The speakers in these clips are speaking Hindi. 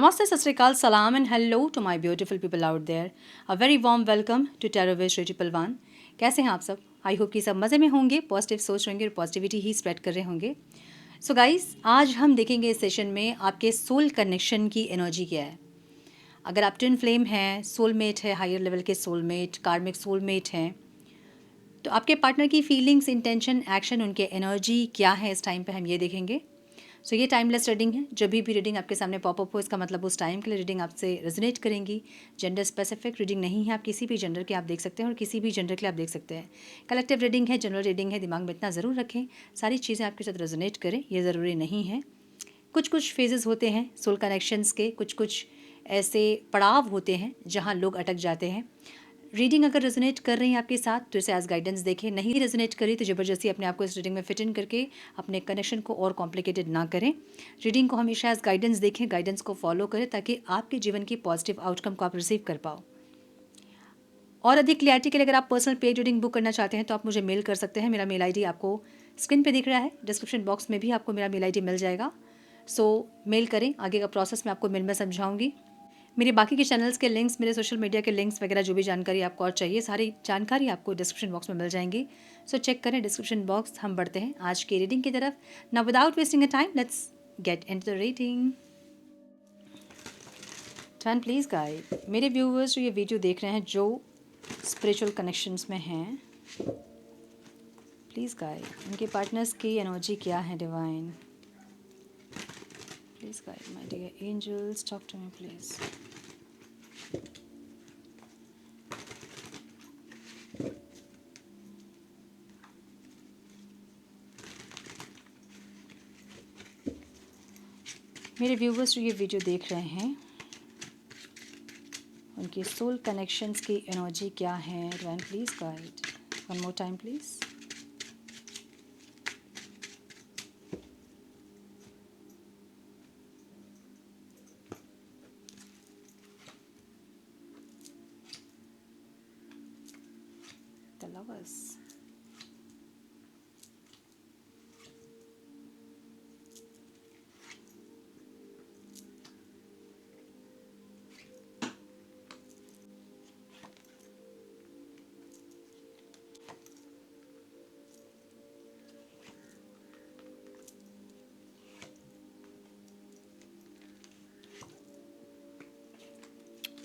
Namaste, Sat Sri Akal, Salam and hello to my beautiful people out there. A very warm welcome to Tarot with Shruti Palwan. कैसे हैं आप सब? आई होप कि सब मज़े में होंगे, पॉजिटिव सोच रहेंगे और पॉजिटिविटी ही स्प्रेड कर रहे होंगे. सो गाइस, आज हम देखेंगे इस सेशन में आपके सोल कनेक्शन की एनर्जी क्या है. अगर आप ट्विन फ्लेम हैं, सोलमेट है, हायर लेवल के सोलमेट, कार्मिक सोलमेट हैं, तो आपके पार्टनर की फीलिंग्स, इंटेंशन, एक्शन, उनके एनर्जी क्या है इस टाइम पे हम ये देखेंगे. सो ये टाइमलेस रीडिंग है. जब भी रीडिंग आपके सामने पॉपअप हो, इसका मतलब उस टाइम के लिए रीडिंग आपसे रेजोनेट करेंगी. जेंडर स्पेसिफिक रीडिंग नहीं है. आप किसी भी जेंडर के आप देख सकते हैं और किसी भी जेंडर के लिए आप देख सकते हैं. कलेक्टिव रीडिंग है, जनरल रीडिंग है. दिमाग में इतना ज़रूर रखें, सारी चीज़ें आपके साथ रेजोनेट करें ये ज़रूरी नहीं है. कुछ कुछ फेजेस होते हैं सोल कनेक्शंस के, कुछ कुछ ऐसे पड़ाव होते हैं जहाँ लोग अटक जाते हैं. रीडिंग अगर रेजोनेट कर रही है आपके साथ तो इसे एज गाइडेंस देखें. नहीं रेजोनेट करी तो ज़बरदस्ती अपने आप को इस रीडिंग में फिट इन करके अपने कनेक्शन को और कॉम्प्लिकेटेड ना करें. रीडिंग को हमेशा एज गाइडेंस देखें, गाइडेंस को फॉलो करें ताकि आपके जीवन की पॉजिटिव आउटकम को आप रिसीव कर पाओ. और अधिक क्लियरिटी के लिए अगर आप पर्सनल पेड रीडिंग बुक करना चाहते हैं तो आप मुझे मेल कर सकते हैं. मेरा मेल आईडी आपको स्क्रीन पे दिख रहा है, डिस्क्रिप्शन बॉक्स में भी आपको मेरा मेल आईडी मिल जाएगा. सो मेल करें. आगे का प्रोसेस मैं आपको मेल में समझाऊंगी. मेरे बाकी के चैनल्स के लिंक्स, मेरे सोशल मीडिया के लिंक्स वगैरह जो भी जानकारी आपको और चाहिए, सारी जानकारी आपको डिस्क्रिप्शन बॉक्स में मिल जाएंगी. सो चेक करें डिस्क्रिप्शन बॉक्स. हम बढ़ते हैं आज की रीडिंग की तरफ. Now without wasting a time let's get into the reading. Turn please guide. मेरे व्यूवर्स जो ये वीडियो देख रहे हैं जो स्पिरिचुअल कनेक्शंस में हैं, प्लीज़ गाइड उनके पार्टनर्स की एनर्जी क्या है divine. Please guide my dear angels, talk to me please. मेरे व्यूवर्स जो ये वीडियो देख रहे हैं उनकी सोल कनेक्शंस की एनर्जी क्या है divine. Please guide one more time please. The lovers.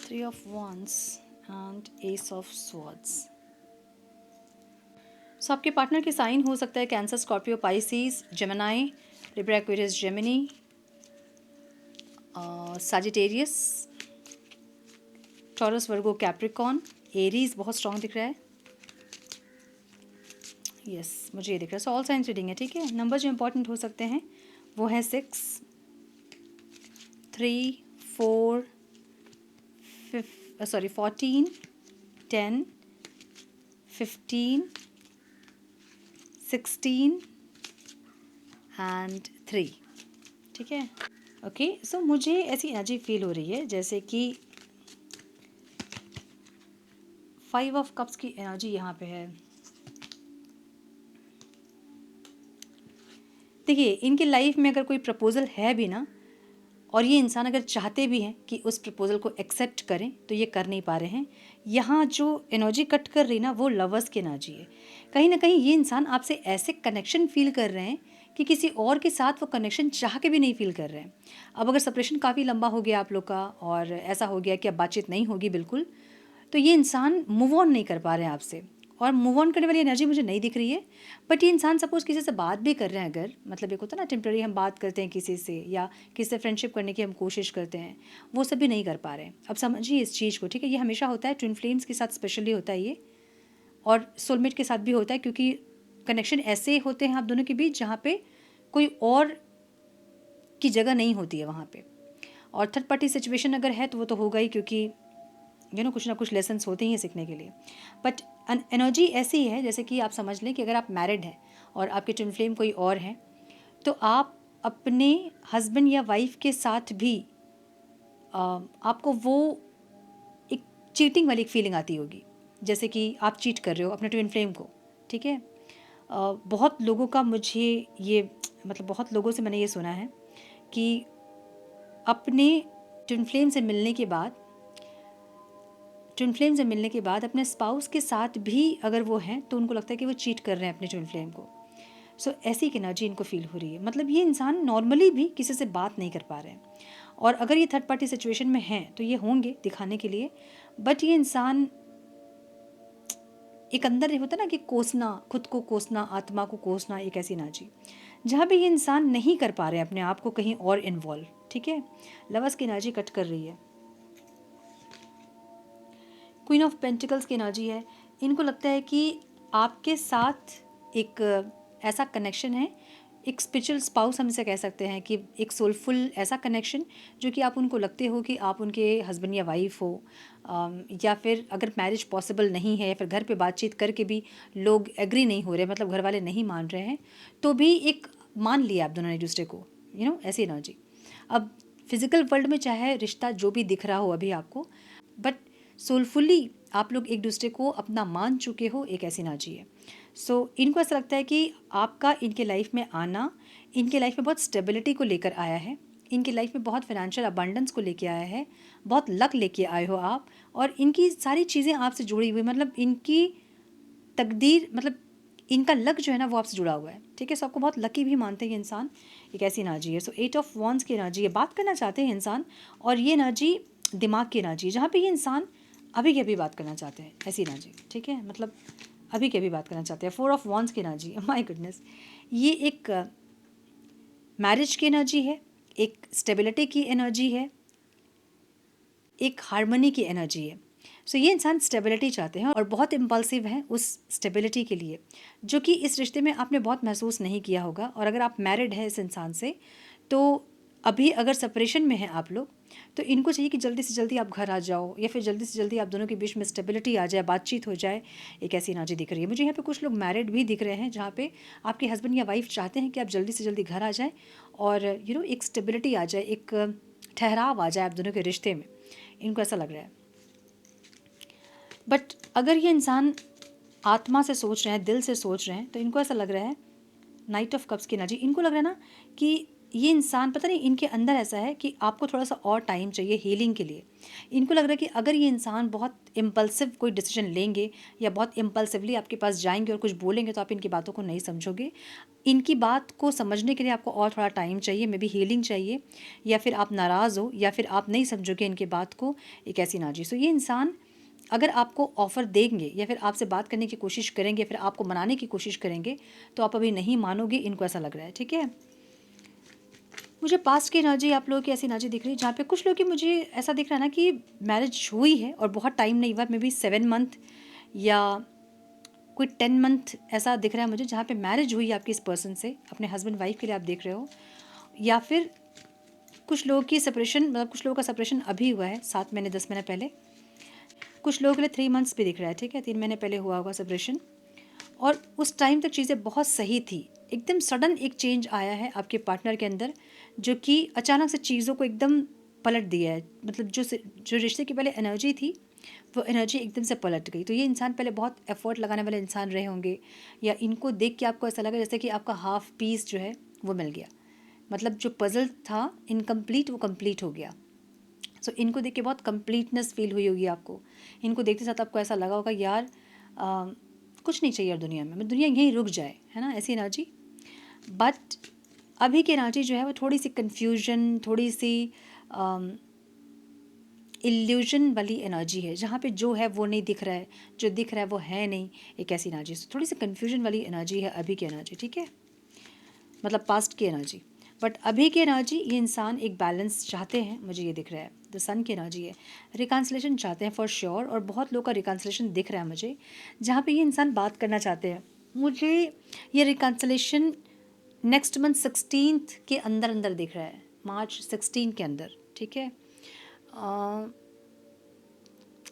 Three of Wands and Ace of Swords. So आपके पार्टनर के साइन हो सकता है cancer, Scorpio, Pisces, Gemini, Libra, Aquarius, Gemini, Sagittarius, Taurus, Virgo, Capricorn, Aries बहुत स्ट्रॉन्ग दिख रहा है. यस मुझे ये दिख रहा है. सो ऑल साइंस रीडिंग है, ठीक है. नंबर जो इंपॉर्टेंट हो सकते हैं वो है 6, 3, 4, 14, 10, 15, 16 एंड 3. ठीक है. ओके. सो मुझे ऐसी एनर्जी फील हो रही है जैसे कि 5 ऑफ कप्स की एनर्जी यहाँ पे है. देखिए इनकी लाइफ में अगर कोई प्रपोजल है भी ना, और ये इंसान अगर चाहते भी हैं कि उस प्रपोजल को एक्सेप्ट करें तो ये कर नहीं पा रहे हैं. यहाँ जो एनर्जी कट कर रही ना वो लवर्स की एनर्जी है. कहीं ना कहीं ये इंसान आपसे ऐसे कनेक्शन फील कर रहे हैं कि किसी और के साथ वो कनेक्शन चाह के भी नहीं फील कर रहे हैं. अब अगर सेपरेशन काफ़ी लंबा हो गया आप लोग का और ऐसा हो गया कि अब बातचीत नहीं होगी बिल्कुल, तो ये इंसान मूव ऑन नहीं कर पा रहे हैं आपसे. और मूव ऑन करने वाली एनर्जी मुझे नहीं दिख रही है. बट ये इंसान सपोज़ किसी से बात भी कर रहे हैं, अगर मतलब एक होता है ना टेम्प्रेरी हम बात करते हैं किसी से या किसी से फ्रेंडशिप करने की हम कोशिश करते हैं, वो सब भी नहीं कर पा रहे हैं. अब समझिए इस चीज़ को, ठीक है. ये हमेशा होता है, ट्विन फ्लेम्स के साथ स्पेशली होता है ये, और सोलमेट के साथ भी होता है, क्योंकि कनेक्शन ऐसे होते हैं आप दोनों के बीच जहाँ पे कोई और की जगह नहीं होती है वहाँ पे. और थर्ड पार्टी सिचुएशन अगर है तो वो तो होगा ही, क्योंकि कुछ ना कुछ लेसन्स होते ही हैं सीखने के लिए. बट एनर्जी ऐसी है जैसे कि आप समझ लें कि अगर आप मैरिड हैं और आपके ट्विन फ्लेम कोई और हैं तो आप अपने हस्बैंड या वाइफ के साथ भी आपको वो एक चीटिंग वाली एक फीलिंग आती होगी, जैसे कि आप चीट कर रहे हो अपने ट्विन फ्लेम को. ठीक है. बहुत लोगों का मुझे ये मतलब बहुत लोगों से मैंने ये सुना है कि अपने ट्विन फ्लेम से मिलने के बाद अपने स्पाउस के साथ भी अगर वो हैं तो उनको लगता है कि वो चीट कर रहे हैं अपने ट्विन फ्लेम को। सो ऐसी एक एनर्जी इनको फील हो रही है। मतलब ये इंसान नॉर्मली भी किसी से बात नहीं कर पा रहे हैं, और अगर ये थर्ड पार्टी सिचुएशन में हैं तो ये होंगे दिखाने के लिए, बट ये इंसान एक अंदर होता ना कि कोसना, खुद को कोसना, आत्मा को कोसना, एक ऐसी एनर्जी जहाँ पे ये इंसान नहीं कर पा रहे हैं अपने आप को कहीं और इन्वॉल्व। ठीक है, लवर्स की एनर्जी कट कर रही है। क्वीन ऑफ पेंटिकल्स की एनर्जी है। इनको लगता है कि आपके साथ एक ऐसा कनेक्शन है, एक स्पिरिचुअल स्पाउस हम इसे कह सकते हैं, कि एक सोलफुल ऐसा कनेक्शन जो कि आप उनको लगते हो कि आप उनके हस्बैंड या वाइफ हो, या फिर अगर मैरिज पॉसिबल नहीं है या फिर घर पे बातचीत करके भी लोग एग्री नहीं हो रहे, मतलब घर वाले नहीं मान रहे हैं, तो भी एक मान लिया आप दोनों ने एक दूसरे को, ऐसी एनर्जी। अब फिजिकल वर्ल्ड में चाहे रिश्ता जो भी दिख रहा हो अभी आपको, बट सोलफुली आप लोग एक दूसरे को अपना मान चुके हो, एक ऐसी एनर्जी है। सो इनको ऐसा लगता है कि आपका इनके लाइफ में आना इनके लाइफ में बहुत स्टेबिलिटी को लेकर आया है, इनके लाइफ में बहुत फाइनेंशियल अबंडेंस को लेके आया है, बहुत लक लेके आए हो आप, और इनकी सारी चीज़ें आपसे जुड़ी हुई, मतलब इनकी तकदीर, मतलब इनका लक जो है ना वो आपसे जुड़ा हुआ है। ठीक है, सो आपको बहुत लकी भी मानते हैं ये इंसान, एक ऐसी एनर्जी है। सो 8 ऑफ वॉन्ड्स की एनर्जी है, बात करना चाहते हैं इंसान, और ये एनर्जी दिमाग की एनर्जी है, जहाँ पे ये इंसान अभी के अभी बात करना चाहते हैं, ऐसी एनर्जी। ठीक है, मतलब अभी के अभी बात करना चाहते हैं। 4 ऑफ वॉन्ड्स की एनर्जी, माय गुडनेस, ये एक मैरिज की एनर्जी है, एक स्टेबिलिटी की एनर्जी है, एक हार्मनी की एनर्जी है। सो ये इंसान स्टेबिलिटी चाहते हैं और बहुत इम्पल्सिव हैं उस स्टेबिलिटी के लिए, जो कि इस रिश्ते में आपने बहुत महसूस नहीं किया होगा। और अगर आप मैरिड हैं इस इंसान से, तो अभी अगर सेपरेशन में हैं आप लोग, तो इनको चाहिए कि जल्दी से जल्दी आप घर आ जाओ, या फिर जल्दी से जल्दी आप दोनों के बीच में स्टेबिलिटी आ जाए, बातचीत हो जाए, एक ऐसी एनर्जी दिख रही है मुझे। यहाँ पे कुछ लोग मैरिड भी दिख रहे हैं, जहाँ पे आपके हस्बैंड या वाइफ चाहते हैं कि आप जल्दी से जल्दी घर आ जाए, और एक स्टेबिलिटी आ जाए, एक ठहराव आ जाए आप दोनों के रिश्ते में, इनको ऐसा लग रहा है। बट अगर ये इंसान आत्मा से सोच रहे हैं, दिल से सोच रहे हैं, तो इनको ऐसा लग रहा है, नाइट ऑफ कप्स की एनर्जी, इनको लग रहा है ना कि ये इंसान, पता नहीं इनके अंदर ऐसा है कि आपको थोड़ा सा और टाइम चाहिए हीलिंग के लिए। इनको लग रहा है कि अगर ये इंसान बहुत इम्पल्सिव कोई डिसीजन लेंगे, या बहुत इम्पल्सिवली आपके पास जाएंगे और कुछ बोलेंगे, तो आप इनकी बातों को नहीं समझोगे। इनकी बात को समझने के लिए आपको और थोड़ा टाइम चाहिए, मे बी हीलिंग चाहिए, या फिर आप नाराज़ हो, या फिर आप नहीं समझोगे इनकी बात को, एक ऐसी एनर्जी। सो ये इंसान अगर आपको ऑफ़र देंगे, या फिर आपसे बात करने की कोशिश करेंगे, फिर आपको मनाने की कोशिश करेंगे, तो आप अभी नहीं मानोगे, इनको ऐसा लग रहा है। ठीक है, मुझे पास्ट की एनर्जी आप लोगों की ऐसी एनर्जी दिख रही है, जहाँ पे कुछ लोग की मुझे ऐसा दिख रहा है ना कि मैरिज हुई है और बहुत टाइम नहीं हुआ, मे बी 7 मंथ या कोई 10 मंथ ऐसा दिख रहा है मुझे, जहाँ पे मैरिज हुई है आपकी इस पर्सन से, अपने हस्बैंड वाइफ के लिए आप देख रहे हो। या फिर कुछ लोगों की सेपरेशन, मतलब कुछ लोगों का सेपरेशन अभी हुआ है 7 महीने 10 महीने पहले, कुछ लोगों के लिए 3 मंथ्स भी दिख रहा है। ठीक है, 3 महीने पहले हुआ होगा सेपरेशन, और उस टाइम तक चीज़ें बहुत सही थी। एकदम सडन एक चेंज आया है आपके पार्टनर के अंदर, जो कि अचानक से चीज़ों को एकदम पलट दिया है। मतलब जो रिश्ते की पहले एनर्जी थी, वो एनर्जी एकदम से पलट गई। तो ये इंसान पहले बहुत एफर्ट लगाने वाले इंसान रहे होंगे, या इनको देख के आपको ऐसा लगा जैसे कि आपका हाफ पीस जो है वो मिल गया, मतलब जो पजल था इनकम्प्लीट वो कंप्लीट हो गया। सो इनको देख के बहुत कंप्लीटनेस फील हुई होगी आपको। इनको देखते साथ आपको ऐसा लगा होगा, यार कुछ नहीं चाहिए यार दुनिया में, दुनिया यहीं रुक जाए, है ना, ऐसी एनर्जी। बट अभी की एनर्जी जो है वो थोड़ी सी कन्फ्यूजन, थोड़ी सी इल्यूजन वाली एनर्जी है, जहाँ पे जो है वो नहीं दिख रहा है, जो दिख रहा है वो है नहीं, एक ऐसी एनर्जी। थोड़ी सी कन्फ्यूजन वाली एनर्जी है अभी की एनर्जी। ठीक है, मतलब पास्ट की एनर्जी। बट अभी की एनर्जी, ये इंसान एक बैलेंस चाहते हैं, मुझे ये दिख रहा है। द सन की एनर्जी है, रिकन्सिलेशन चाहते हैं फॉर श्योर, और बहुत लोग का रिकन्सिलेशन दिख रहा है मुझे, जहाँ पे ये इंसान बात करना चाहते हैं। मुझे ये रिकन्सिलेशन नेक्स्ट मंथ 16 के अंदर अंदर दिख रहा है, मार्च 16 के अंदर। ठीक है,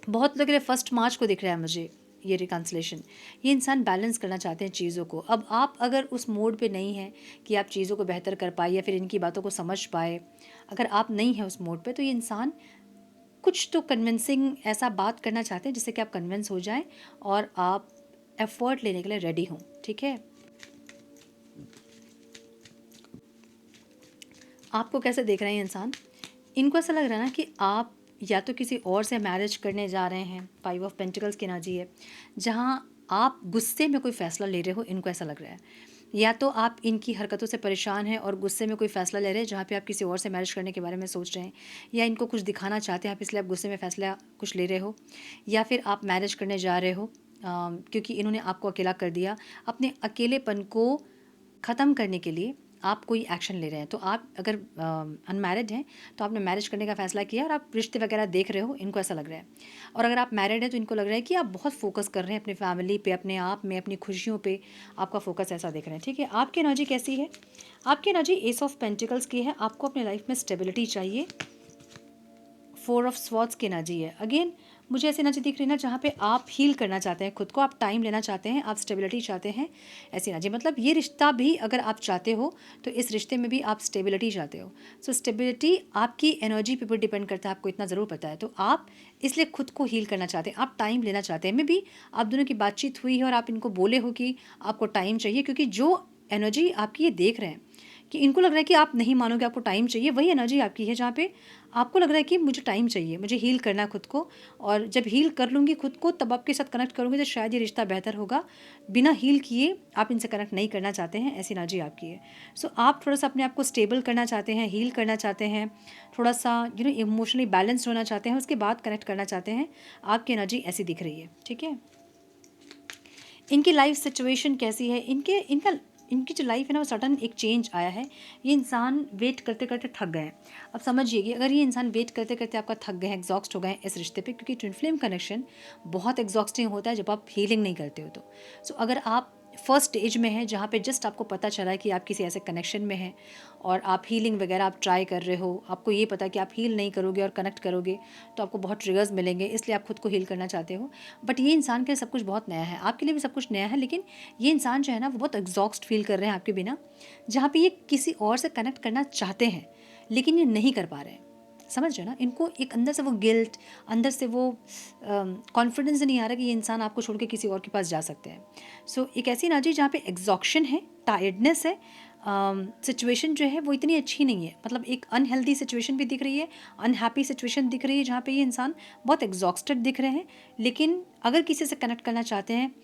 बहुत लोगों के लिए 1 मार्च को दिख रहा है मुझे ये रिकन्सिलेशन। ये इंसान बैलेंस करना चाहते हैं चीज़ों को। अब आप अगर उस मोड पे नहीं हैं कि आप चीज़ों को बेहतर कर पाए, या फिर इनकी बातों को समझ पाए, अगर आप नहीं हैं उस मोड पे, तो ये इंसान कुछ तो कन्विंसिंग ऐसा बात करना चाहते हैं जिससे कि आप कन्विंस हो जाएं और आप एफर्ट लेने के लिए रेडी हों। ठीक है, आपको कैसे देख रहे हैं इंसान? इनको ऐसा लग रहा है ना कि आप या तो किसी और से मैरिज करने जा रहे हैं, 5 ऑफ पेंटिकल्स की एनर्जी है, जहाँ आप गुस्से में कोई फ़ैसला ले रहे हो, इनको ऐसा लग रहा है। या तो आप इनकी हरकतों से परेशान हैं और गुस्से में कोई फ़ैसला ले रहे हैं जहाँ पे आप किसी और से मैरिज करने के बारे में सोच रहे हैं, या इनको कुछ दिखाना चाहते हैं आप, इसलिए आप गुस्से में फ़ैसला कुछ ले रहे हो, या फिर आप मैरिज करने जा रहे हो क्योंकि इन्होंने आपको अकेला कर दिया। अपने अकेलेपन को ख़त्म करने के लिए आप कोई एक्शन ले रहे हैं। तो आप अगर अनमैरिड हैं तो आपने मैरिज करने का फ़ैसला किया और आप रिश्ते वगैरह देख रहे हो, इनको ऐसा लग रहा है। और अगर आप मैरिड हैं तो इनको लग रहा है कि आप बहुत फोकस कर रहे हैं अपनी फैमिली पे, अपने आप में, अपनी खुशियों पे आपका फोकस ऐसा देख रहे हैं। ठीक है, आपकी एनर्जी कैसी है? आपकी एनर्जी एस ऑफ पेंटिकल्स की है। आपको अपने लाइफ में स्टेबिलिटी चाहिए। 4 ऑफ स्वॉर्ड्स की एनर्जी है। अगेन मुझे ऐसी एनर्जी दिख रही है ना जहाँ पे आप हील करना चाहते हैं खुद को, आप टाइम लेना चाहते हैं, आप स्टेबिलिटी चाहते हैं, ऐसी एनर्जी। मतलब ये रिश्ता भी अगर आप चाहते हो तो इस रिश्ते में भी आप स्टेबिलिटी चाहते हो। सो स्टेबिलिटी आपकी एनर्जी पे भी डिपेंड करता है, आपको इतना ज़रूर पता है। तो आप इसलिए खुद को हील करना चाहते हैं, आप टाइम लेना चाहते हैं। मे भी आप दोनों की बातचीत हुई है और आप इनको बोले हो कि आपको टाइम चाहिए, क्योंकि जो एनर्जी आपकी ये देख रहे हैं कि इनको लग रहा है कि आप नहीं मानोगे, आपको टाइम चाहिए, वही एनर्जी आपकी है जहाँ पे आपको लग रहा है कि मुझे टाइम चाहिए, मुझे हील करना है खुद को, और जब हील कर लूँगी खुद को तब आपके साथ कनेक्ट करूँगी तो शायद ये रिश्ता बेहतर होगा। बिना हील किए आप इनसे कनेक्ट नहीं करना चाहते हैं, ऐसी एनर्जी आपकी है। सो आप थोड़ा सा अपने आप को स्टेबल करना चाहते हैं, हील करना चाहते हैं, थोड़ा सा इमोशनली बैलेंस्ड होना चाहते हैं, उसके बाद कनेक्ट करना चाहते हैं। आपकी एनर्जी ऐसी दिख रही है। ठीक है, इनकी लाइफ सिचुएशन कैसी है? इनकी जो लाइफ है ना वो सडन एक चेंज आया है। ये इंसान वेट करते करते थक गए हैं। अब समझिए कि अगर ये इंसान वेट करते करते आपका थक गए हैं, एग्जॉस्ट हो गए हैं इस रिश्ते पे, क्योंकि ट्विन फ्लेम कनेक्शन बहुत एग्जॉस्टिंग होता है जब आप हीलिंग नहीं करते हो तो। सो अगर आप फर्स्ट स्टेज में हैं जहाँ पे जस्ट आपको पता चला है कि आप किसी ऐसे कनेक्शन में हैं और आप हीलिंग वगैरह आप ट्राई कर रहे हो, आपको ये पता है कि आप हील नहीं करोगे और कनेक्ट करोगे तो आपको बहुत ट्रिगर्स मिलेंगे, इसलिए आप खुद को हील करना चाहते हो। बट ये इंसान के लिए सब कुछ बहुत नया है, आपके लिए भी सब कुछ नया है, लेकिन ये इंसान जो है ना वो बहुत एग्जॉस्ट फील कर रहे हैं आपके बिना, जहाँ पे ये किसी और से कनेक्ट करना चाहते हैं लेकिन ये नहीं कर पा रहे हैं। समझ रहे हो ना? इनको एक अंदर से वो गिल्ट, अंदर से वो कॉन्फिडेंस नहीं आ रहा कि ये इंसान आपको छोड़ के किसी और के पास जा सकते हैं। सो एक ऐसी एनर्जी जहाँ पे एग्जॉक्शन है, टायर्डनेस है, सिचुएशन जो है वो इतनी अच्छी नहीं है। मतलब एक अनहेल्दी सिचुएशन भी दिख रही है, अनहैप्पी सिचुएशन दिख रही है जहाँ पे ये इंसान बहुत एग्जॉस्टेड दिख रहे हैं। लेकिन अगर किसी से कनेक्ट करना चाहते हैं,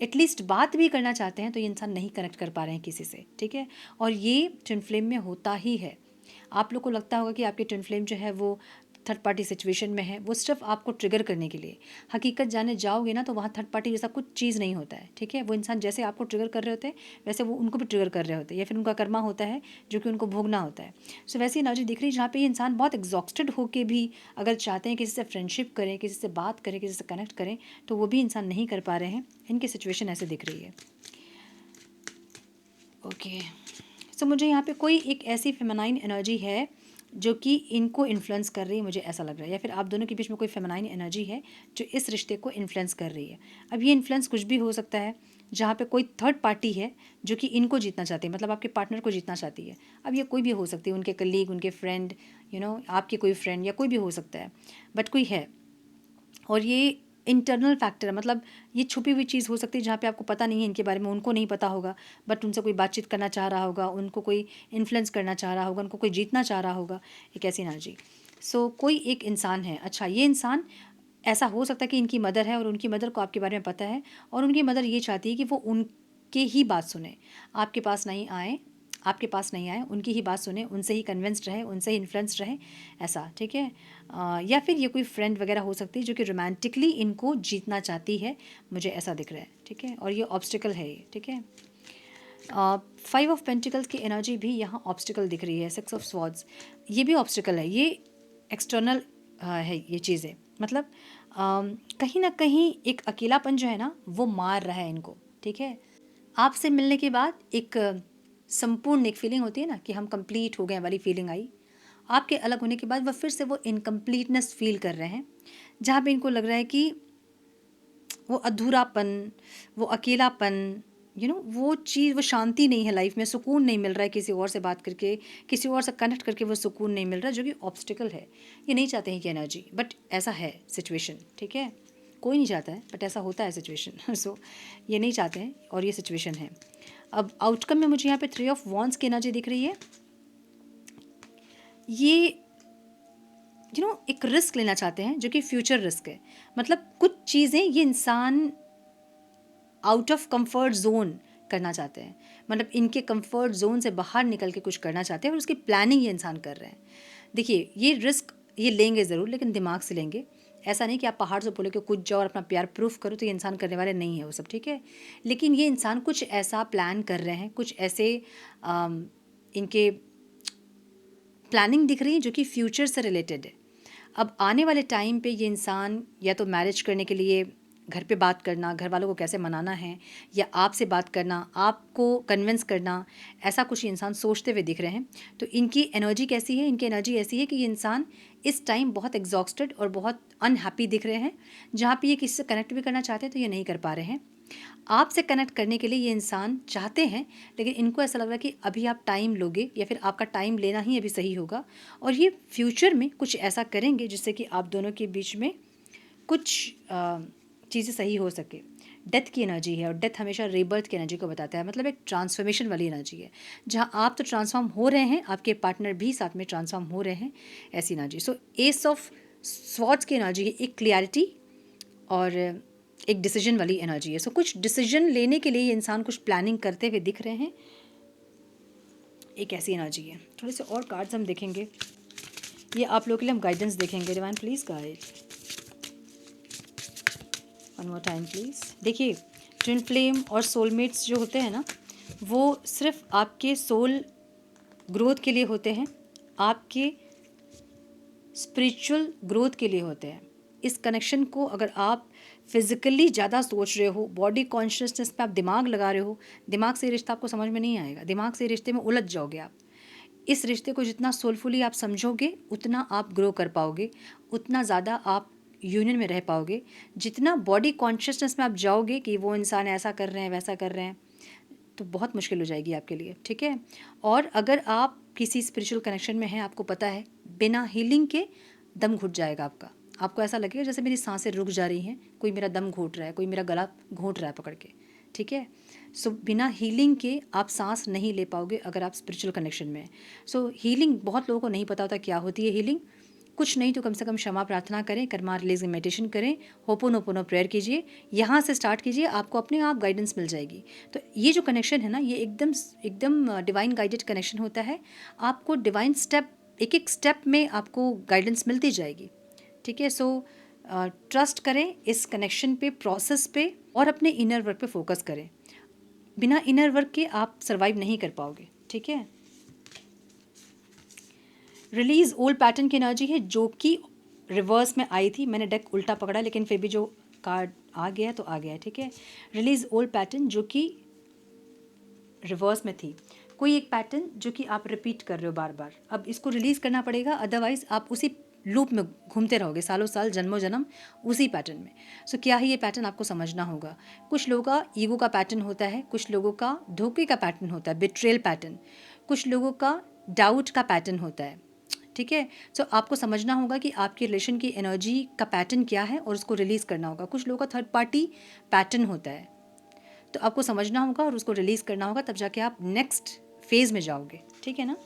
एटलीस्ट बात भी करना चाहते हैं, तो ये इंसान नहीं कनेक्ट कर पा रहे हैं किसी से। ठीक है, और ये ट्विन फ्लेम में होता ही है। आप लोग को लगता होगा कि आपकी ट्विन फ्लेम जो है वो थर्ड पार्टी सिचुएशन में है, वो सिर्फ आपको ट्रिगर करने के लिए। हकीकत जाने जाओगे ना तो वहाँ थर्ड पार्टी जैसा कुछ चीज़ नहीं होता है। ठीक है, वो इंसान जैसे आपको ट्रिगर कर रहे होते हैं वैसे वो उनको भी ट्रिगर कर रहे होते हैं, या फिर उनका कर्मा होता है जो कि उनको भोगना होता है। सो वैसी एनर्जी दिख रही है जहाँ पे ये इंसान बहुत एग्जॉस्टेड होकर भी अगर चाहते हैं किसी से फ्रेंडशिप करें, किसी से बात करें, किसी से कनेक्ट करें, तो वो भी इंसान नहीं कर पा रहे हैं। इनकी सिचुएशन ऐसे दिख रही है। ओके, सो मुझे यहाँ पे कोई एक ऐसी फेमिनाइन एनर्जी है जो कि इनको इन्फ्लुएंस कर रही है, मुझे ऐसा लग रहा है, या फिर आप दोनों के बीच में कोई फेमिनाइन एनर्जी है जो इस रिश्ते को इन्फ्लुएंस कर रही है। अब ये इन्फ्लुएंस कुछ भी हो सकता है, जहाँ पे कोई थर्ड पार्टी है जो कि इनको जीतना चाहती है, मतलब आपके पार्टनर को जीतना चाहती है। अब ये कोई भी हो सकती है, उनके कलीग, उनके फ्रेंड, आपके कोई फ्रेंड, या कोई भी हो सकता है, बट कोई है। और ये इंटरनल फैक्टर है, मतलब ये छुपी हुई चीज़ हो सकती है जहाँ पे आपको पता नहीं है इनके बारे में, उनको नहीं पता होगा, बट उनसे कोई बातचीत करना चाह रहा होगा, उनको कोई इन्फ्लुएंस करना चाह रहा होगा, उनको कोई जीतना चाह रहा होगा, एक ऐसी एनर्जी। सो कोई एक इंसान है, अच्छा ये इंसान ऐसा हो सकता है कि इनकी मदर है और उनकी मदर को आपके बारे में पता है, और उनकी मदर ये चाहती है कि वो उनके ही बात सुने, आपके पास नहीं आए, उनकी ही बात सुने, उनसे ही कन्विंस्ड रहे, उनसे ही इन्फ्लुएंस्ड रहे, ऐसा। ठीक है, या फिर ये कोई फ्रेंड वगैरह हो सकती है जो कि रोमांटिकली इनको जीतना चाहती है, मुझे ऐसा दिख रहा है। ठीक है, और ये ऑब्स्टिकल है ये। ठीक है, 5 ऑफ पेंटिकल्स की एनर्जी भी यहाँ ऑब्स्टिकल दिख रही है। 6 ऑफ स्वॉर्ड्स ये भी ऑब्स्टिकल है, ये एक्सटर्नल है ये चीज़ें, मतलब कहीं ना कहीं एक अकेलापन जो है ना वो मार रहा है इनको। ठीक है, आपसे मिलने के बाद एक संपूर्ण एक फीलिंग होती है ना कि हम कंप्लीट हो गए वाली फीलिंग आई। आपके अलग होने के बाद वह फिर से वो इनकम्प्लीटनेस फील कर रहे हैं, जहाँ पे इनको लग रहा है कि वो अधूरापन, वो अकेलापन, वो चीज़, वो शांति नहीं है लाइफ में, सुकून नहीं मिल रहा है किसी और से बात करके, किसी और से कनेक्ट करके वो सुकून नहीं मिल रहा, जो कि ऑब्स्टिकल है। ये नहीं चाहते हैं कि एनर्जी, बट ऐसा है सिचुएशन। ठीक है, कोई नहीं चाहता है बट ऐसा होता है सिचुएशन। सो ये नहीं चाहते हैं और ये सिचुएशन है। अब आउटकम में मुझे यहाँ पे 3 ऑफ वॉन्ड्स की एनर्जी दिख रही है। ये एक रिस्क लेना चाहते हैं जो कि फ्यूचर रिस्क है। मतलब कुछ चीज़ें ये इंसान आउट ऑफ कंफर्ट जोन करना चाहते हैं, मतलब इनके कंफर्ट जोन से बाहर निकल के कुछ करना चाहते हैं और उसकी प्लानिंग ये इंसान कर रहे हैं। देखिए, ये रिस्क ये लेंगे ज़रूर, लेकिन दिमाग से लेंगे। ऐसा नहीं कि आप पहाड़ से बोले कि कूद जाओ और अपना प्यार प्रूफ करो, तो ये इंसान करने वाले नहीं है वो सब, ठीक है। लेकिन ये इंसान कुछ ऐसा प्लान कर रहे हैं, कुछ ऐसे इनके प्लानिंग दिख रही है जो कि फ्यूचर से रिलेटेड है। अब आने वाले टाइम पे ये इंसान या तो मैरिज करने के लिए घर पे बात करना, घर वालों को कैसे मनाना है, या आपसे बात करना, आपको कन्विंस करना, ऐसा कुछ ये इंसान सोचते हुए दिख रहे हैं। तो इनकी एनर्जी कैसी है? इनकी एनर्जी ऐसी है कि ये इंसान इस टाइम बहुत एग्जॉस्टेड और बहुत अनहैप्पी दिख रहे हैं। जहाँ पे ये किसी से कनेक्ट भी करना चाहते हैं तो ये नहीं कर पा रहे हैं। आपसे कनेक्ट करने के लिए ये इंसान चाहते हैं, लेकिन इनको ऐसा लग रहा है कि अभी आप टाइम लोगे या फिर आपका टाइम लेना ही अभी सही होगा, और ये फ्यूचर में कुछ ऐसा करेंगे जिससे कि आप दोनों के बीच में कुछ चीज़ें सही हो सके। डेथ की एनर्जी है, और डेथ हमेशा रीबर्थ की एनर्जी को बताता है, मतलब एक ट्रांसफॉर्मेशन वाली एनर्जी है। जहाँ आप तो ट्रांसफॉर्म हो रहे हैं, आपके पार्टनर भी साथ में ट्रांसफॉर्म हो रहे हैं, ऐसी energy. So S of swords की एनर्जी है, एक क्लियरिटी और एक डिसीजन वाली एनर्जी है। सो कुछ डिसीजन लेने के लिए ये इंसान कुछ प्लानिंग करते हुए दिख रहे हैं, एक ऐसी एनर्जी है। थोड़े से और कार्ड्स हम देखेंगे, ये आप लोगों के लिए हम गाइडेंस देखेंगे। Divine please guide one more time please. देखिए, ट्विन फ्लेम और सोलमेट्स जो होते हैं ना, वो सिर्फ आपके सोल ग्रोथ के लिए होते हैं, आपके स्पिरिचुअल ग्रोथ के लिए होते हैं। इस कनेक्शन को अगर आप फिज़िकली ज़्यादा सोच रहे हो, बॉडी कॉन्शियसनेस पे आप दिमाग लगा रहे हो, दिमाग से ये रिश्ता आपको समझ में नहीं आएगा, दिमाग से रिश्ते में उलझ जाओगे आप। इस रिश्ते को जितना सोलफुली आप समझोगे, उतना आप ग्रो कर पाओगे, उतना ज़्यादा आप यूनियन में रह पाओगे। जितना बॉडी कॉन्शियसनेस में आप जाओगे कि वो इंसान ऐसा कर रहे हैं, वैसा कर रहे हैं, तो बहुत मुश्किल हो जाएगी आपके लिए, ठीक है। और अगर आप किसी स्पिरिचुअल कनेक्शन में हैं, आपको पता है बिना हीलिंग के दम घुट जाएगा आपका। आपको ऐसा लगेगा जैसे मेरी सांसें रुक जा रही हैं, कोई मेरा दम घोट रहा है, कोई मेरा गला घोट रहा है पकड़ के, ठीक है। सो बिना हीलिंग के आप सांस नहीं ले पाओगे अगर आप स्पिरिचुअल कनेक्शन में हैं। सो हीलिंग बहुत लोगों को नहीं पता होता क्या होती है हीलिंग। कुछ नहीं तो कम से कम क्षमा प्रार्थना करें, कर्मा रिलीज मेडिटेशन करें, होपोनोपोनो प्रेयर कीजिए, यहाँ से स्टार्ट कीजिए, आपको अपने आप गाइडेंस मिल जाएगी। तो ये जो कनेक्शन है ना, ये एकदम एकदम डिवाइन गाइडेड कनेक्शन होता है। आपको डिवाइन स्टेप, एक एक स्टेप में आपको गाइडेंस मिलती जाएगी, ठीक है। सो ट्रस्ट करें इस कनेक्शन पे, प्रोसेस पे, और अपने इनर वर्क पे फोकस करें। बिना इनर वर्क के आप सर्वाइव नहीं कर पाओगे, ठीक है। रिलीज ओल्ड पैटर्न की एनर्जी है जो कि रिवर्स में आई थी। मैंने डेक उल्टा पकड़ा, लेकिन फिर भी जो कार्ड आ गया तो आ गया है, ठीक है। रिलीज ओल्ड पैटर्न जो कि रिवर्स में थी, कोई एक पैटर्न जो कि आप रिपीट कर रहे हो बार बार, अब इसको रिलीज़ करना पड़ेगा, अदरवाइज आप उसी लूप में घूमते रहोगे सालों साल, जन्मों जन्म उसी पैटर्न में। सो क्या है ये पैटर्न, आपको समझना होगा। कुछ लोगों का ईगो का पैटर्न होता है, कुछ लोगों का धोखे का पैटर्न होता है, बिट्रेल पैटर्न, कुछ लोगों का डाउट का पैटर्न होता है, ठीक है। सो आपको समझना होगा कि आपकी रिलेशन की एनर्जी का पैटर्न क्या है और उसको रिलीज़ करना होगा। कुछ लोगों का थर्ड पार्टी पैटर्न होता है, तो आपको समझना होगा और उसको रिलीज़ करना होगा, तब जाके आप नेक्स्ट फेज़ में जाओगे, ठीक है ना।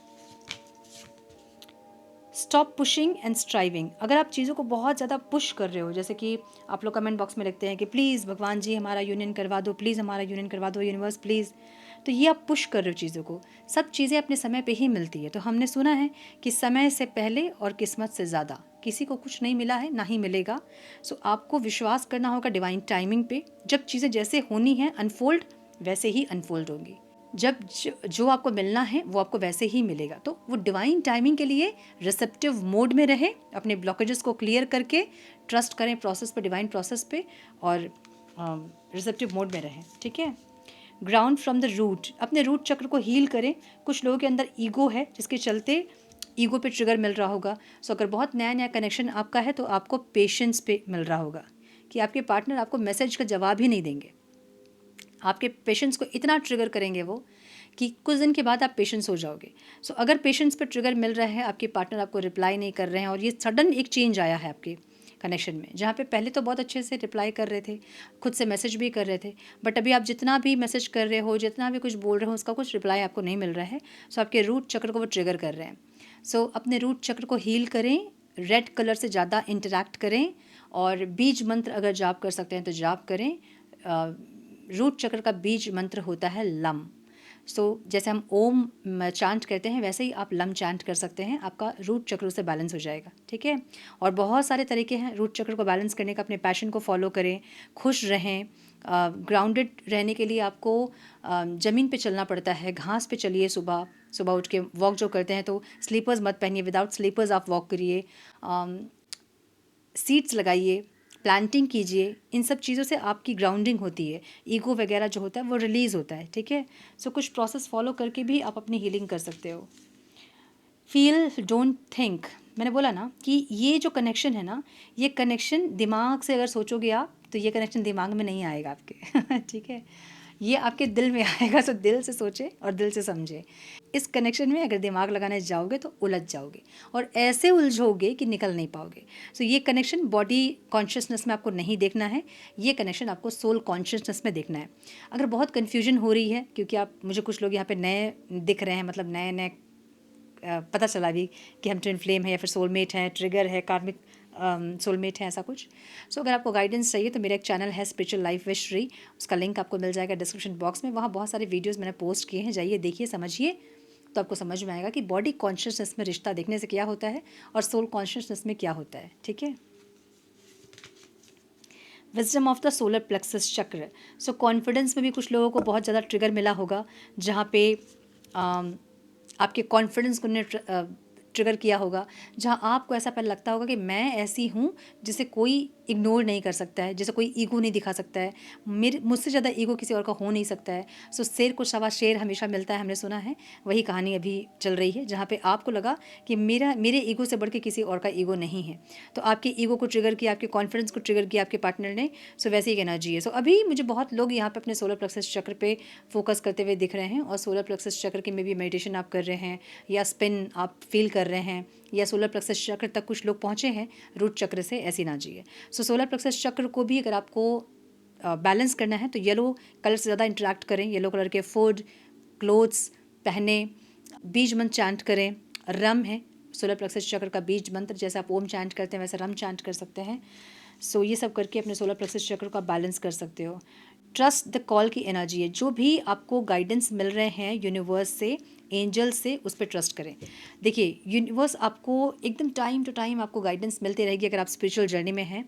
Stop pushing and striving. अगर आप चीज़ों को बहुत ज़्यादा पुश कर रहे हो, जैसे कि आप लोग कमेंट बॉक्स में लिखते हैं कि प्लीज़ भगवान जी हमारा यूनियन करवा दो, प्लीज़ हमारा यूनियन करवा दो यूनिवर्स प्लीज़, तो ये आप पुश कर रहे हो चीज़ों को। सब चीज़ें अपने समय पे ही मिलती है। तो हमने सुना है कि समय से पहले और किस्मत से ज़्यादा किसी को कुछ नहीं मिला है, ना ही मिलेगा। सो आपको विश्वास करना होगा डिवाइन टाइमिंग पे। जब चीज़ें जैसे होनी हैं अनफोल्ड, वैसे ही अनफोल्ड होंगी। जब जो आपको मिलना है वो आपको वैसे ही मिलेगा। तो वो डिवाइन टाइमिंग के लिए रिसेप्टिव मोड में रहे, अपने ब्लॉकेजेस को क्लियर करके ट्रस्ट करें प्रोसेस पे, डिवाइन प्रोसेस पे, और रिसेप्टिव मोड में रहें, ठीक है। ग्राउंड फ्रॉम द रूट, अपने रूट चक्र को हील करें। कुछ लोगों के अंदर ईगो है जिसके चलते ईगो पे ट्रिगर मिल रहा होगा। सो अगर बहुत नया नया कनेक्शन आपका है तो आपको पेशेंस पे मिल रहा होगा कि आपके पार्टनर आपको मैसेज का जवाब ही नहीं देंगे। आपके पेशेंस को इतना ट्रिगर करेंगे वो कि कुछ दिन के बाद आप पेशेंस हो जाओगे। सो अगर पेशेंस पे ट्रिगर मिल रहा है, आपके पार्टनर आपको रिप्लाई नहीं कर रहे हैं, और ये सडन एक चेंज आया है आपके कनेक्शन में, जहाँ पे पहले तो बहुत अच्छे से रिप्लाई कर रहे थे, खुद से मैसेज भी कर रहे थे, बट अभी आप जितना भी मैसेज कर रहे हो, जितना भी कुछ बोल रहे हो, उसका कुछ रिप्लाई आपको नहीं मिल रहा है। सो आपके रूट चक्र को वो ट्रिगर कर रहे हैं। सो अपने रूट चक्र को हील करें, रेड कलर से ज़्यादा इंटरैक्ट करें, और बीज मंत्र अगर जाप कर सकते हैं तो जाप करें। रूट चक्र का बीज मंत्र होता है लम। जैसे हम ओम चांट करते हैं वैसे ही आप लम चांट कर सकते हैं, आपका रूट चक्र से बैलेंस हो जाएगा, ठीक है। और बहुत सारे तरीके हैं रूट चक्र को बैलेंस करने का। अपने पैशन को फॉलो करें, खुश रहें। ग्राउंडेड रहने के लिए आपको ज़मीन पे चलना पड़ता है, घास पे चलिए। सुबह सुबह उठ के वॉक जो करते हैं तो स्लीपर्स मत पहनिए, विदाउट स्लीपर्स आप वॉक करिए। सीड्स लगाइए, प्लांटिंग कीजिए। इन सब चीज़ों से आपकी ग्राउंडिंग होती है, ईगो वगैरह जो होता है वो रिलीज़ होता है, ठीक है। कुछ प्रोसेस फॉलो करके भी आप अपनी हीलिंग कर सकते हो। Feel, don't think. मैंने बोला ना कि ये जो कनेक्शन है ना, ये कनेक्शन दिमाग से अगर सोचोगे आप तो ये कनेक्शन दिमाग में नहीं आएगा आपके ठीक है, ये आपके दिल में आएगा। दिल से सोचे और दिल से समझे। इस कनेक्शन में अगर दिमाग लगाने जाओगे तो उलझ जाओगे, और ऐसे उलझोगे कि निकल नहीं पाओगे। ये कनेक्शन बॉडी कॉन्शियसनेस में आपको नहीं देखना है, ये कनेक्शन आपको सोल कॉन्शियसनेस में देखना है। अगर बहुत कन्फ्यूजन हो रही है, क्योंकि आप, मुझे कुछ लोग यहाँ पे नए दिख रहे हैं, मतलब नए नए पता चला भी कि हम ट्विन फ्लेम है या फिर सोलमेट हैं, ट्रिगर है, कार्मिक सोलमेट है, ऐसा कुछ। अगर आपको गाइडेंस चाहिए तो मेरा एक चैनल है स्पिरिचुअल लाइफ विद श्री, उसका लिंक आपको मिल जाएगा डिस्क्रिप्शन बॉक्स में। वहाँ बहुत सारे वीडियोस मैंने पोस्ट किए हैं, जाइए देखिए, समझिए, तो आपको समझ में आएगा कि बॉडी कॉन्शियसनेस में रिश्ता देखने से क्या होता है और सोल कॉन्शियसनेस में क्या होता है, ठीक है। Wisdom of the solar plexus चक्र। कॉन्फिडेंस में भी कुछ लोगों को बहुत ज़्यादा ट्रिगर मिला होगा, जहाँ पे आपके कॉन्फिडेंस को ट्रिगर किया होगा, जहाँ आपको ऐसा पहले लगता होगा कि मैं ऐसी हूँ जिसे कोई इग्नोर नहीं कर सकता है, जैसे कोई ईगो नहीं दिखा सकता है, मुझसे ज़्यादा ईगो किसी और का हो नहीं सकता है। शेर को सवा शेर हमेशा मिलता है, हमने सुना है। वही कहानी अभी चल रही है, जहाँ पे आपको लगा कि मेरे ईगो से बढ़ के किसी और का ईगो नहीं है, तो आपके ईगो को ट्रिगर किया, आपके कॉन्फिडेंस को ट्रिगर किया आपके पार्टनर ने। वैसे ही एनर्जी है। अभी मुझे बहुत लोग यहाँ पे अपने सोलर प्लेक्सस चक्र पे फोकस करते हुए दिख रहे हैं, और सोलर प्लेक्सस चक्र की में भी मेडिटेशन आप कर रहे हैं, या स्पिन आप फील कर रहे हैं, या सोलर प्लेक्सस चक्र तक कुछ लोग पहुँचे हैं रूट चक्र से, ऐसी एनर्जी है। सोलर प्लेक्सस चक्र को भी अगर आपको बैलेंस करना है तो येलो कलर से ज़्यादा इंटरेक्ट करें, येलो कलर के फूड, क्लोथ्स पहने, बीज मंत्र चांट करें। रम है सोलर प्लेक्सस चक्र का बीज मंत्र, जैसे आप ओम चांट करते हैं वैसे रम चांट कर सकते हैं। ये सब करके अपने सोलर प्लेक्सस चक्र का बैलेंस कर सकते हो। ट्रस्ट द कॉल की एनर्जी है, जो भी आपको गाइडेंस मिल रहे हैं यूनिवर्स से, एंजल से, उस पर ट्रस्ट करें। देखिए, यूनिवर्स आपको एकदम टाइम टू टाइम आपको गाइडेंस मिलती रहेगी अगर आप स्पिरिचुअल जर्नी में हैं।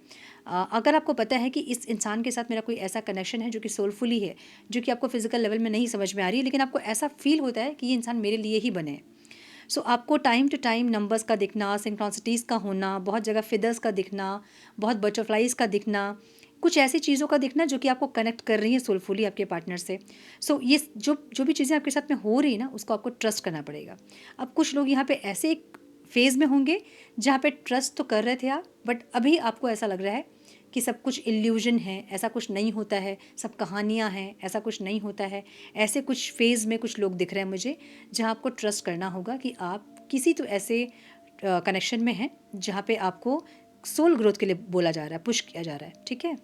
अगर आपको पता है कि इस इंसान के साथ मेरा कोई ऐसा कनेक्शन है जो कि सोलफुली है, जो कि आपको फिजिकल लेवल में नहीं समझ में आ रही है, लेकिन आपको ऐसा फील होता है कि ये इंसान मेरे लिए ही बने। आपको टाइम टू टाइम नंबर्स का दिखना, सिंक्रोनिसिटीज़ का होना, बहुत जगह फिदर्स का दिखना, बहुत बटरफ्लाइज का दिखना, कुछ ऐसी चीज़ों का दिखना जो कि आपको कनेक्ट कर रही है सोलफुली आपके पार्टनर से। ये जो भी चीज़ें आपके साथ में हो रही है ना, उसको आपको ट्रस्ट करना पड़ेगा। अब कुछ लोग यहाँ पे ऐसे एक फेज़ में होंगे जहाँ पे ट्रस्ट तो कर रहे थे आप, बट अभी आपको ऐसा लग रहा है कि सब कुछ इल्यूजन है, ऐसा कुछ नहीं होता है, सब कहानियाँ हैं, ऐसा कुछ नहीं होता है। ऐसे कुछ फेज़ में कुछ लोग दिख रहे हैं मुझे, जहाँ आपको ट्रस्ट करना होगा कि आप किसी तो ऐसे कनेक्शन में हैं जहाँ पे आपको सोल ग्रोथ के लिए बोला जा रहा है, पुश किया जा रहा है, ठीक है।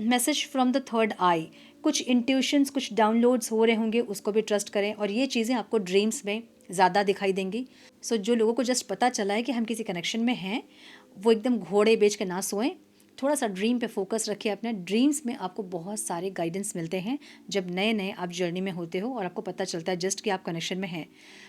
मैसेज फ्रॉम द थर्ड आई, कुछ इंट्यूशंस, कुछ डाउनलोड्स हो रहे होंगे, उसको भी ट्रस्ट करें, और ये चीज़ें आपको ड्रीम्स में ज़्यादा दिखाई देंगी। जो लोगों को जस्ट पता चला है कि हम किसी कनेक्शन में हैं, वो एकदम घोड़े बेच के ना सोएं, थोड़ा सा ड्रीम पे फोकस रखिए अपने। ड्रीम्स में आपको बहुत सारे गाइडेंस मिलते हैं जब नए नए आप जर्नी में होते हो और आपको पता चलता है जस्ट कि आप कनेक्शन में हैं।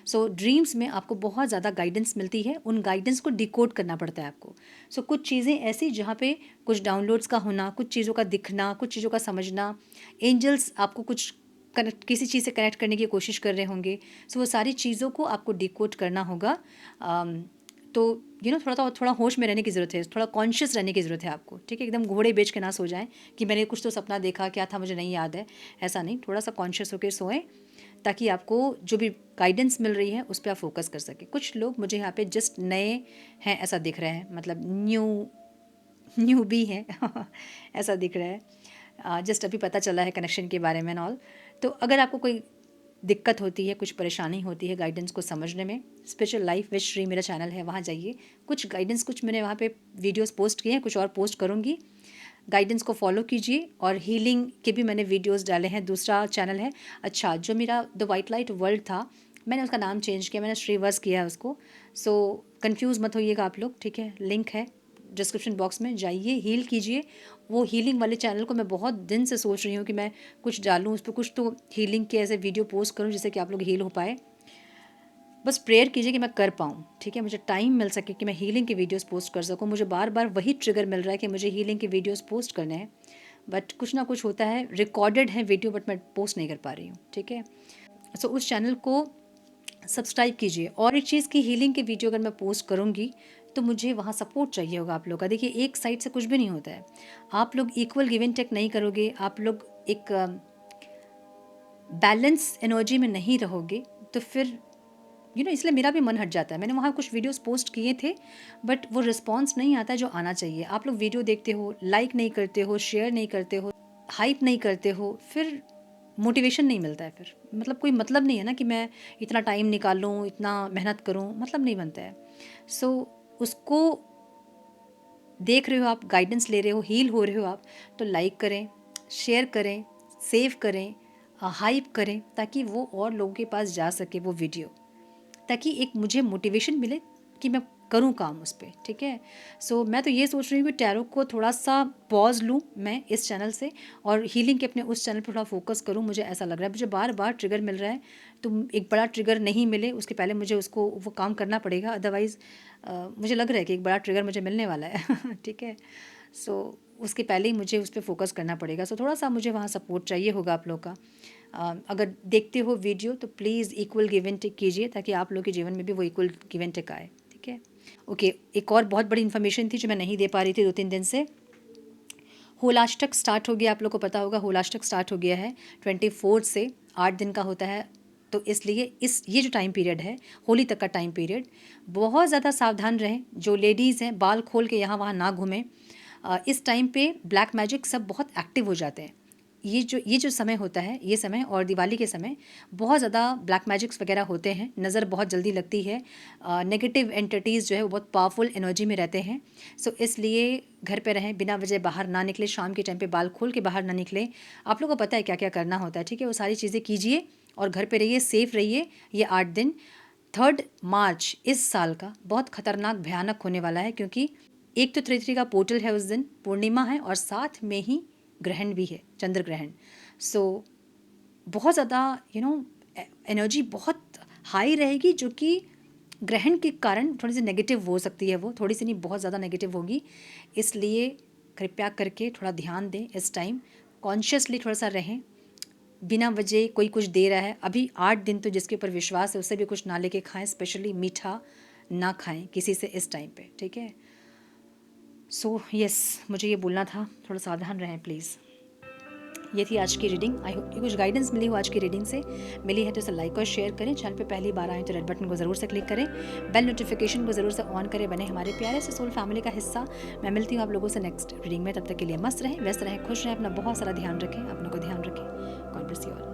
ड्रीम्स में आपको बहुत ज़्यादा गाइडेंस मिलती है, उन गाइडेंस को डिकोड करना पड़ता है आपको। कुछ चीज़ें ऐसी जहाँ पे कुछ डाउनलोड्स का होना, कुछ चीज़ों का दिखना, कुछ चीज़ों का समझना, एंजल्स आपको कुछ किसी चीज़ से कनेक्ट करने की कोशिश कर रहे होंगे। वो सारी चीज़ों को आपको डिकोड करना होगा। तो थोड़ा होश में रहने की ज़रूरत है, थोड़ा कॉन्शियस रहने की ज़रूरत है आपको, ठीक है। एकदम घोड़े बेच के ना सो जाएं कि मैंने कुछ तो सपना देखा, क्या था मुझे नहीं याद है, ऐसा नहीं। थोड़ा सा कॉन्शियस होकर सोएं ताकि आपको जो भी गाइडेंस मिल रही है उस पर आप फोकस कर सकें। कुछ लोग मुझे यहाँ पे जस्ट नए हैं ऐसा दिख रहे हैं, मतलब न्यू भी हैं ऐसा दिख रहा है, जस्ट अभी पता चला है कनेक्शन के बारे में ऑल। तो अगर आपको कोई दिक्कत होती है, कुछ परेशानी होती है गाइडेंस को समझने में, स्पिरिचुअल लाइफ विद श्री मेरा चैनल है, वहाँ जाइए। कुछ गाइडेंस, कुछ मैंने वहाँ पे वीडियोस पोस्ट किए हैं, कुछ और पोस्ट करूँगी। गाइडेंस को फॉलो कीजिए, और हीलिंग के भी मैंने वीडियोस डाले हैं, दूसरा चैनल है। अच्छा, जो मेरा द वाइट लाइट वर्ल्ड था, मैंने उसका नाम चेंज किया, मैंने श्रीवर्स किया है उसको। कंफ्यूज मत होइएगा आप लोग, ठीक है। लिंक है डिस्क्रिप्शन बॉक्स में, जाइए हील कीजिए। वो हीलिंग वाले चैनल को मैं बहुत दिन से सोच रही हूँ कि मैं कुछ डालूँ उस पर, कुछ तो हीलिंग के ऐसे वीडियो पोस्ट करूँ जिससे कि आप लोग हील हो पाए। बस प्रेयर कीजिए कि मैं कर पाऊँ, ठीक है। मुझे टाइम मिल सके कि मैं हीलिंग के वीडियोस पोस्ट कर सकूँ। मुझे बार बार वही ट्रिगर मिल रहा है कि मुझे हीलिंग के वीडियोस पोस्ट करने हैं, बट कुछ ना कुछ होता है, रिकॉर्डेड है वीडियो बट मैं पोस्ट नहीं कर पा रही हूँ, ठीक है। सो उस चैनल को सब्सक्राइब कीजिए। और एक चीज़ की हीलिंग की वीडियो अगर मैं पोस्ट करूँगी तो मुझे वहाँ सपोर्ट चाहिए होगा आप लोग का। देखिए एक साइड से कुछ भी नहीं होता है, आप लोग इक्वल गिव एंड टेक नहीं करोगे, आप लोग एक बैलेंस एनर्जी में नहीं रहोगे तो फिर इसलिए मेरा भी मन हट जाता है। मैंने वहाँ कुछ वीडियोस पोस्ट किए थे बट वो रिस्पॉन्स नहीं आता जो आना चाहिए। आप लोग वीडियो देखते हो, लाइक नहीं करते हो, शेयर नहीं करते हो, हाइप नहीं करते हो, फिर मोटिवेशन नहीं मिलता है। फिर मतलब कोई मतलब नहीं है ना कि मैं इतना टाइम निकालूँ, इतना मेहनत करूँ, मतलब नहीं बनता है। सो उसको देख रहे हो आप, गाइडेंस ले रहे हो, हील हो रहे हो आप, तो लाइक करें, शेयर करें, सेव करें, हाइप करें, ताकि वो और लोगों के पास जा सके वो वीडियो, ताकि एक मुझे मोटिवेशन मिले कि मैं करूं काम उस पर, ठीक है। सो मैं तो ये सोच रही हूँ कि टैरो को थोड़ा सा पॉज लूँ मैं इस चैनल से और हीलिंग के अपने उस चैनल पर थोड़ा फोकस करूँ। मुझे ऐसा लग रहा है, मुझे बार बार ट्रिगर मिल रहा है, तो एक बड़ा ट्रिगर नहीं मिले उसके पहले मुझे उसको वो काम करना पड़ेगा। अदरवाइज़ मुझे लग रहा है कि एक बड़ा ट्रिगर मुझे मिलने वाला है ठीक है। सो उसके पहले ही मुझे उस पर फोकस करना पड़ेगा। सो थोड़ा सा मुझे वहाँ सपोर्ट चाहिए होगा आप लोग का। अगर देखते हो वीडियो तो please equal give and take कीजिए, ताकि आप लोग के जीवन में भी वो इक्वल गिव एंड टेक आए, ठीक है। ओके, एक और बहुत बड़ी इन्फॉर्मेशन थी जो मैं नहीं दे पा रही थी 2-3 दिन से। होलाष्टक स्टार्ट हो गया, आप लोग को पता होगा होलाष्टक स्टार्ट हो गया है 24 से, 8 दिन का होता है। तो इसलिए ये जो टाइम पीरियड है, होली तक का टाइम पीरियड, बहुत ज़्यादा सावधान रहें। जो लेडीज़ हैं बाल खोल के यहाँ वहाँ ना घूमें। इस टाइम पे ब्लैक मैजिक सब बहुत एक्टिव हो जाते हैं। ये जो समय होता है, ये समय और दिवाली के समय बहुत ज़्यादा ब्लैक मैजिक्स वगैरह होते हैं, नज़र बहुत जल्दी लगती है, नेगेटिव एंटिटीज़ जो है वो बहुत पावरफुल एनर्जी में रहते हैं। सो इसलिए घर पे रहें, बिना वजह बाहर ना निकले, शाम के टाइम पे बाल खोल के बाहर ना निकलें। आप लोगों को पता है क्या क्या करना होता है, ठीक है। वो सारी चीज़ें कीजिए और घर पे रहिए, सेफ़ रहिए। ये 8 दिन 3 मार्च इस साल का बहुत खतरनाक भयानक होने वाला है, क्योंकि एक तो 3 का पोर्टल है, उस दिन पूर्णिमा है और साथ में ही ग्रहण भी है, चंद्र ग्रहण। सो बहुत ज़्यादा एनर्जी बहुत हाई रहेगी, जो कि ग्रहण के कारण थोड़ी सी नेगेटिव हो सकती है, वो थोड़ी सी नहीं बहुत ज़्यादा नेगेटिव होगी। इसलिए कृपया करके थोड़ा ध्यान दें, इस टाइम कॉन्शियसली थोड़ा सा रहें। बिना वजह कोई कुछ दे रहा है, अभी 8 दिन तो जिसके ऊपर विश्वास है उससे भी कुछ ना लेके खाएं, स्पेशली मीठा ना खाएं किसी से इस टाइम पे, ठीक है। सो यस, मुझे ये बोलना था, थोड़ा सावधान रहें प्लीज़। ये थी आज की रीडिंग। आई होप कि कुछ गाइडेंस मिली हो आज की रीडिंग से। मिली है तो इसे लाइक और शेयर करें। चैनल पे पहली बार आए तो रेड बटन को ज़रूर से क्लिक करें, बेल नोटिफिकेशन को ज़रूर से ऑन करें, बने हमारे प्यारे से सोल फैमिली का हिस्सा। मैं मिलती हूँ आप लोगों से नेक्स्ट रीडिंग में। तब तक के लिए मस्त रहें, व्यस्त रहें, खुश रहें, अपना बहुत सारा ध्यान रखें, अपनों को ध्यान रखें। God bless you all.